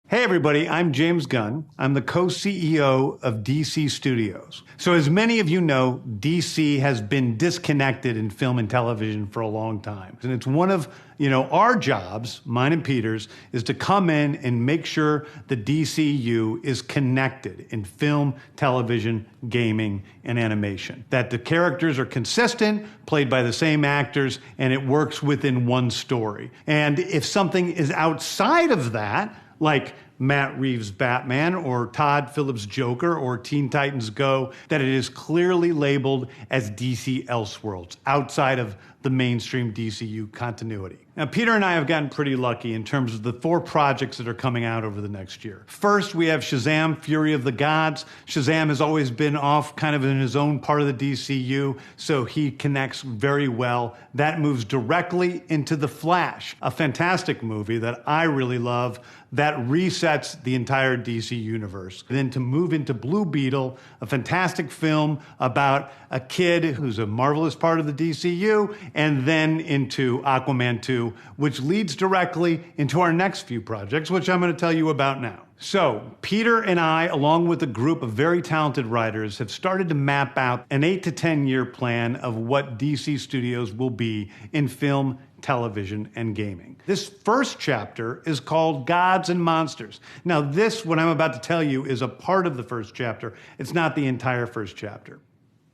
Hey everybody, I'm James Gunn. I'm the co-CEO of DC Studios. So as many of you know, DC has been disconnected in film and television for a long time. And it's one of, our jobs, mine and Peter's, is to come in and make sure the DCU is connected in film, television, gaming, and animation. That the characters are consistent, played by the same actors, and it works within one story. And if something is outside of that, like Matt Reeves' Batman or Todd Phillips' Joker or Teen Titans Go, that it is clearly labeled as DC Elseworlds, outside of the mainstream DCU continuity. Now, Peter and I have gotten pretty lucky in terms of the 4 projects that are coming out over the next year. First, we have Shazam! Fury of the Gods. Shazam has always been off kind of in his own part of the DCU, so he connects very well. That moves directly into The Flash, a fantastic movie that I really love that resets the entire DC universe. And then to move into Blue Beetle, a fantastic film about a kid who's a marvelous part of the DCU, and then into Aquaman 2, which leads directly into our next few projects, which I'm going to tell you about now. So, Peter and I, along with a group of very talented writers, have started to map out an 8 to 10 year plan of what DC Studios will be in film, television, and gaming. This first chapter is called Gods and Monsters. Now, this, what I'm about to tell you, is a part of the first chapter. It's not the entire first chapter.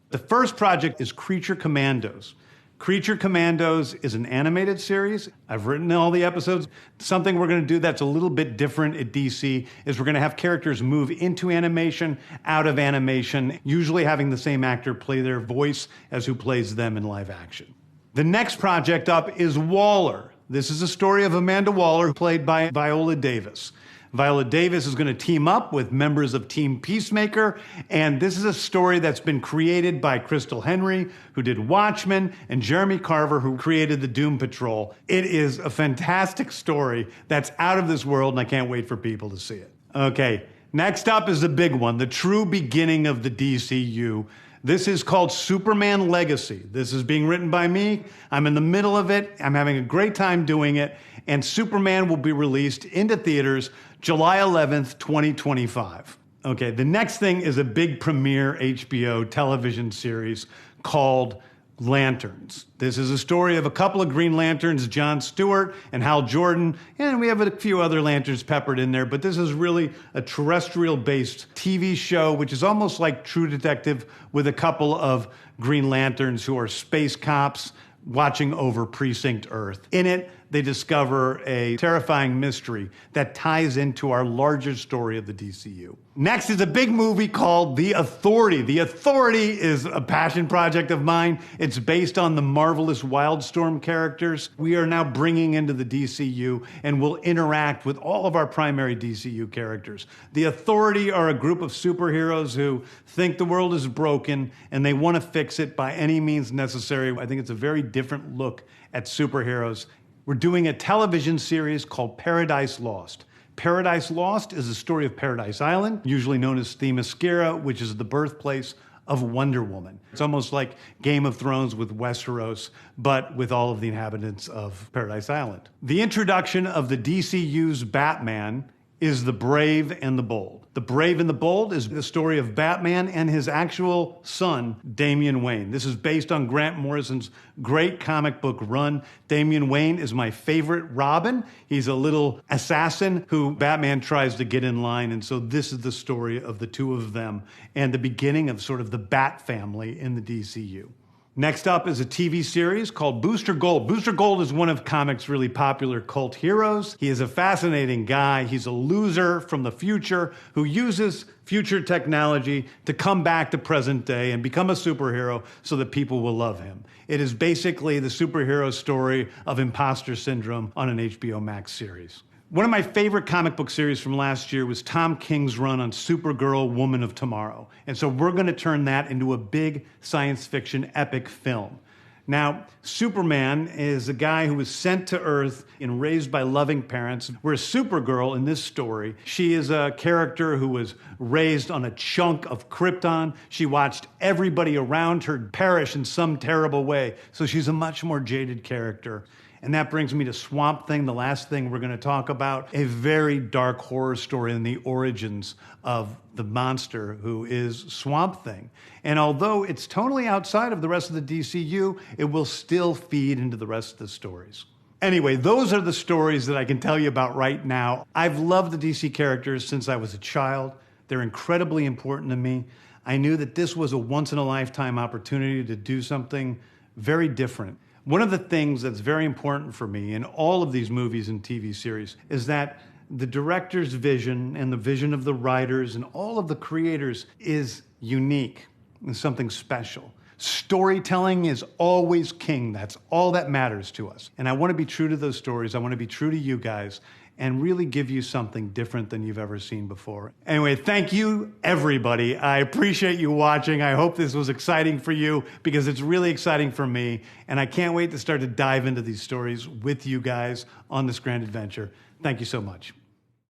The first project is Creature Commandos. Creature Commandos is an animated series. I've written all the episodes. Something we're going to do that's a little bit different at DC is we're going to have characters move into animation, out of animation, usually having the same actor play their voice as who plays them in live action. The next project up is Waller. This is a story of Amanda Waller, played by Viola Davis. Viola Davis is going to team up with members of Team Peacemaker, and this is a story that's been created by Crystal Henry, who did Watchmen, and Jeremy Carver, who created the Doom Patrol. It is a fantastic story that's out of this world, and I can't wait for people to see it. Okay, next up is the big one, the true beginning of the DCU. This is called Superman Legacy. This is being written by me. I'm in the middle of it. I'm having a great time doing it. And Superman will be released into theaters July 11th, 2025. Okay, the next thing is a big premiere HBO television series called Lanterns. This is a story of a couple of Green Lanterns, John Stewart and Hal Jordan, and we have a few other Lanterns peppered in there, but this is really a terrestrial-based TV show, which is almost like True Detective with a couple of Green Lanterns who are space cops watching over Precinct Earth. In it, they discover a terrifying mystery that ties into our larger story of the DCU. Next is a big movie called The Authority. The Authority is a passion project of mine. It's based on the marvelous Wildstorm characters we are now bringing into the DCU and will interact with all of our primary DCU characters. The Authority are a group of superheroes who think the world is broken and they want to fix it by any means necessary. I think it's a very different look at superheroes. We're doing a television series called Paradise Lost. Paradise Lost is the story of Paradise Island, usually known as Themyscira, which is the birthplace of Wonder Woman. It's almost like Game of Thrones with Westeros, but with all of the inhabitants of Paradise Island. The introduction of the DCU's Batman is The Brave and the Bold. The Brave and the Bold is the story of Batman and his actual son, Damian Wayne. This is based on Grant Morrison's great comic book run. Damian Wayne is my favorite Robin. He's a little assassin who Batman tries to get in line, and so this is the story of the two of them and the beginning of sort of the Bat family in the DCU. Next up is a TV series called Booster Gold. Booster Gold is one of comics' really popular cult heroes. He is a fascinating guy. He's a loser from the future who uses future technology to come back to present day and become a superhero so that people will love him. It is basically the superhero story of imposter syndrome on an HBO Max series. One of my favorite comic book series from last year was Tom King's run on Supergirl, Woman of Tomorrow. And so we're going to turn that into a big science fiction epic film. Now, Superman is a guy who was sent to Earth and raised by loving parents, whereas Supergirl in this story, she is a character who was raised on a chunk of Krypton. She watched everybody around her perish in some terrible way, so she's a much more jaded character. And that brings me to Swamp Thing, the last thing we're going to talk about, a very dark horror story in the origins of the monster who is Swamp Thing. And although it's totally outside of the rest of the DCU, it will still feed into the rest of the stories. Anyway, those are the stories that I can tell you about right now. I've loved the DC characters since I was a child. They're incredibly important to me. I knew that this was a once-in-a-lifetime opportunity to do something very different. One of the things that's very important for me in all of these movies and TV series is that the director's vision and the vision of the writers and all of the creators is unique and something special. Storytelling is always king. That's all that matters to us. And I want to be true to those stories. I want to be true to you guys and really give you something different than you've ever seen before. Anyway, thank you, everybody. I appreciate you watching. I hope this was exciting for you because it's really exciting for me. And I can't wait to start to dive into these stories with you guys on this grand adventure. Thank you so much.